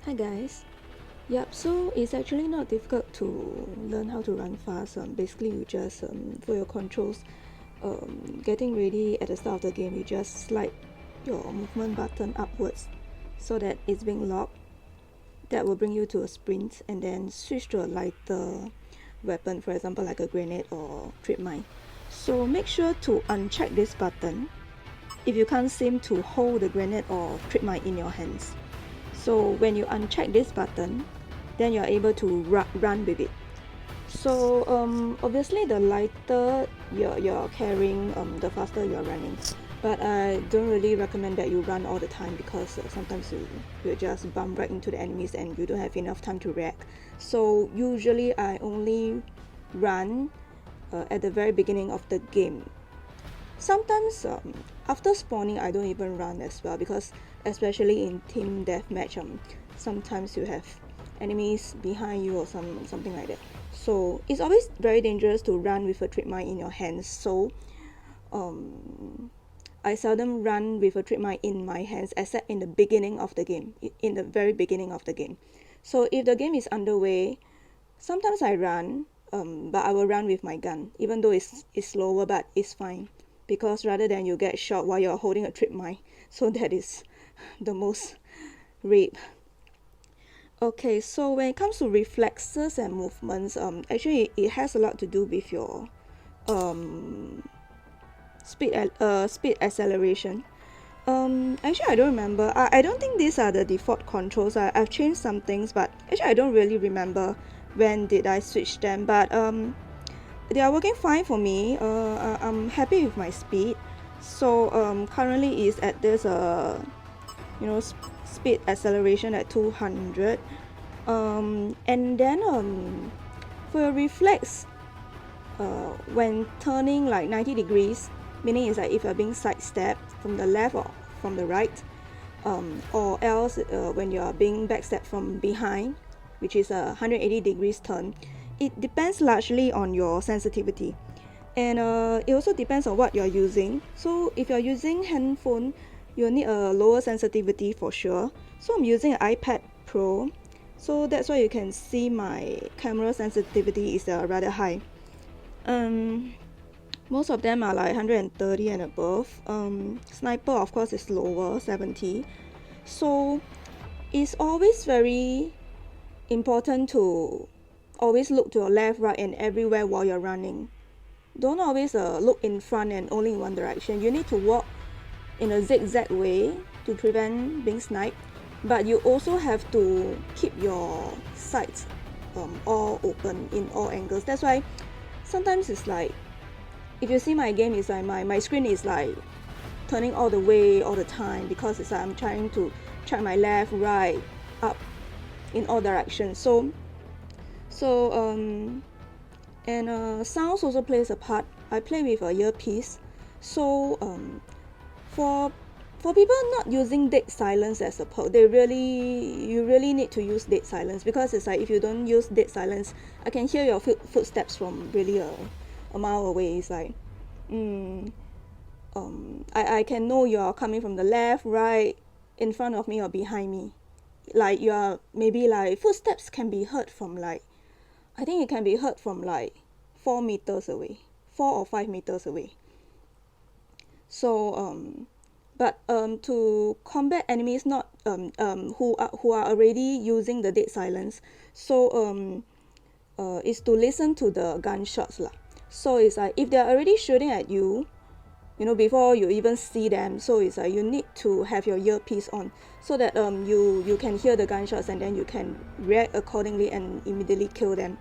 Hi guys. Yep, so it's actually not difficult to learn how to run fast. Basically, you just, for your controls, getting ready at the start of the game, you just slide your movement button upwards so that it's being locked. That will bring you to a sprint and then switch to a lighter weapon, for example, like a grenade or trip mine. So make sure to uncheck this button if you can't seem to hold the grenade or trip mine in your hands. So when you uncheck this button, then you're able to run with it. So obviously the lighter you're carrying, the faster you're running. But I don't really recommend that you run all the time because sometimes you just bump right into the enemies and you don't have enough time to react. So usually I only run at the very beginning of the game. Sometimes after spawning I don't even run as well because especially in team deathmatch, sometimes you have enemies behind you or something like that. So it's always very dangerous to run with a trip mine in your hands. So I seldom run with a trip mine in my hands except in the beginning of the game, in the very beginning of the game. So if the game is underway, sometimes I run, but I will run with my gun, even though it's slower, but it's fine because rather than you get shot while you're holding a trip mine. So that is the most rape. Okay, so when it comes to reflexes and movements, actually it has a lot to do with your speed acceleration. Actually I don't remember. I don't think these are the default controls. I've changed some things, but actually I don't really remember when did I switch them. But they are working fine for me. I'm happy with my speed. So currently is at this speed acceleration at 200. And then for your reflex, when turning like 90 degrees, meaning it's like if you're being sidestepped from the left or from the right, or else when you're being backstepped from behind, which is a 180 degrees turn, it depends largely on your sensitivity. And it also depends on what you're using. So if you're using handphone, you'll need a lower sensitivity for sure. So I'm using an iPad Pro, so that's why you can see my camera sensitivity is rather high. Most of them are like 130 and above. Sniper of course is lower, 70. So it's always very important to always look to your left, right and everywhere while you're running. Don't always look in front and only in one direction. You need to walk in a zigzag way to prevent being sniped, but you also have to keep your sights all open in all angles. That's why sometimes it's like, if you see my game, it's like my screen is like turning all the way all the time because it's like I'm trying to check my left, right, up in all directions. So sounds also plays a part. I play with a earpiece, so for people not using dead silence as a perk, you really need to use dead silence because it's like if you don't use dead silence, I can hear your footsteps from really a mile away. It's like I can know you're coming from the left, right, in front of me or behind me. Like you are maybe like footsteps can be heard from like, I think it can be heard from like 4 meters away, 4 or 5 meters away. So but to combat enemies not who are already using the dead silence, so is to listen to the gunshots lah. So it's like if they're already shooting at you, before you even see them, so it's like you need to have your earpiece on so that you can hear the gunshots and then you can react accordingly and immediately kill them.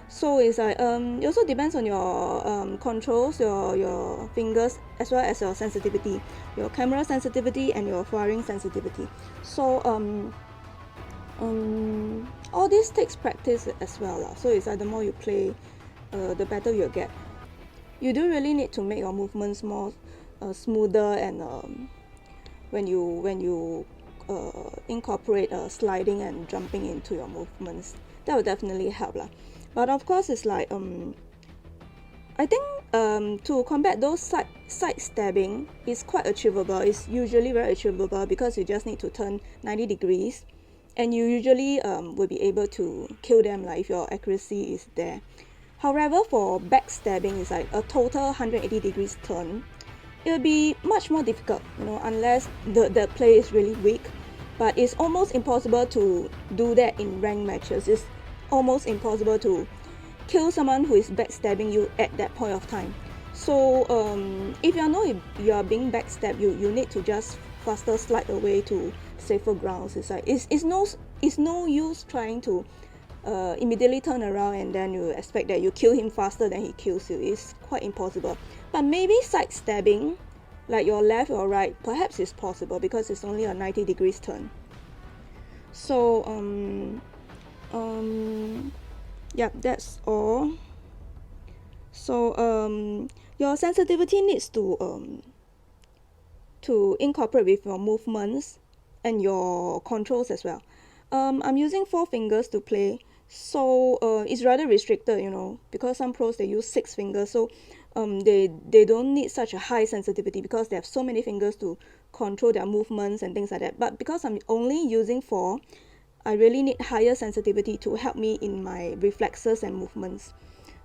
So it's like it also depends on your controls, your fingers, as well as your sensitivity, your camera sensitivity and your firing sensitivity. So all this takes practice as well lah. So it's like the more you play, the better you'll get. You do really need to make your movements more smoother, and when you incorporate sliding and jumping into your movements, that will definitely help lah. But of course it's like I think to combat those side stabbing is quite achievable. It's usually very achievable because you just need to turn 90 degrees and you usually will be able to kill them like if your accuracy is there. However, for backstabbing, it's like a total 180 degrees turn. It will be much more difficult, unless the play is really weak. But it's almost impossible to do that in ranked matches. It's almost impossible to kill someone who is backstabbing you at that point of time. So if you know you are being backstabbed, you need to just faster slide away to safer grounds. It's like it's no use trying to immediately turn around and then you expect that you kill him faster than he kills you. It's quite impossible. But maybe side stabbing, like your left or right, perhaps it's possible because it's only a 90 degrees turn. So yeah, that's all. So your sensitivity needs to incorporate with your movements and your controls as well. I'm using 4 fingers to play, so it's rather restricted, because some pros they use 6 fingers, so they don't need such a high sensitivity because they have so many fingers to control their movements and things like that. But because I'm only using 4, I really need higher sensitivity to help me in my reflexes and movements.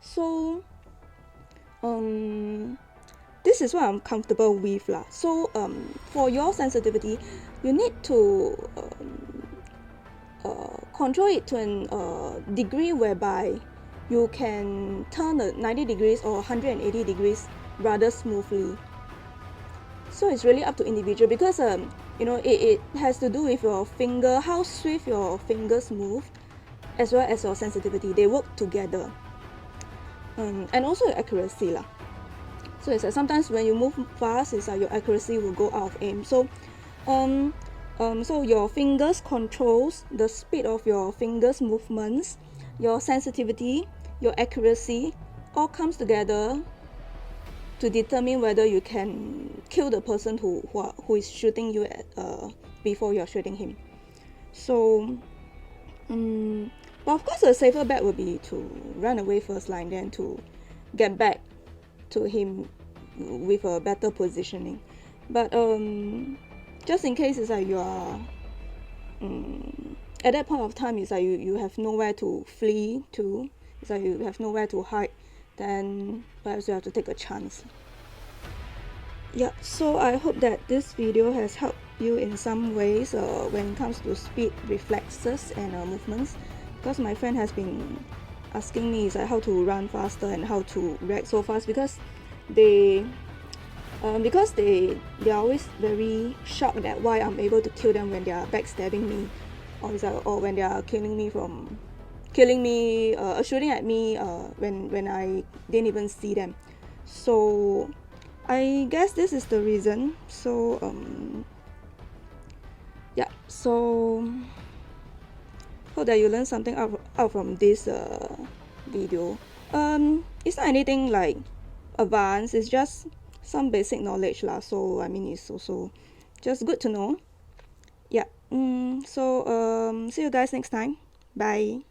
So this is what I'm comfortable with lah. So for your sensitivity, you need to control it to a degree whereby you can turn a 90 degrees or 180 degrees rather smoothly. So it's really up to individual because it has to do with your finger, how swift your fingers move, as well as your sensitivity. They work together, and also your accuracy lah. So it's like sometimes when you move fast, it's like your accuracy will go out of aim. So so your fingers controls the speed of your fingers movements, your sensitivity, your accuracy, all comes together to determine whether you can kill the person who is shooting you at before you're shooting him. So but of course a safer bet would be to run away first line, then to get back to him with a better positioning. But just in case it's like you are at that point of time, it's like you have nowhere to flee to, it's like you have nowhere to hide, then perhaps you have to take a chance. Yeah, so I hope that this video has helped you in some ways when it comes to speed, reflexes and movements, because my friend has been asking me like how to run faster and how to react so fast, because they are always very shocked at why I'm able to kill them when they are backstabbing me, or when they are shooting at me when I didn't even see them. So I guess this is the reason. So yeah, so hope that you learn something out from this video. It's not anything like advanced, it's just some basic knowledge lah, so I mean it's also just good to know. Yeah, so see you guys next time. Bye.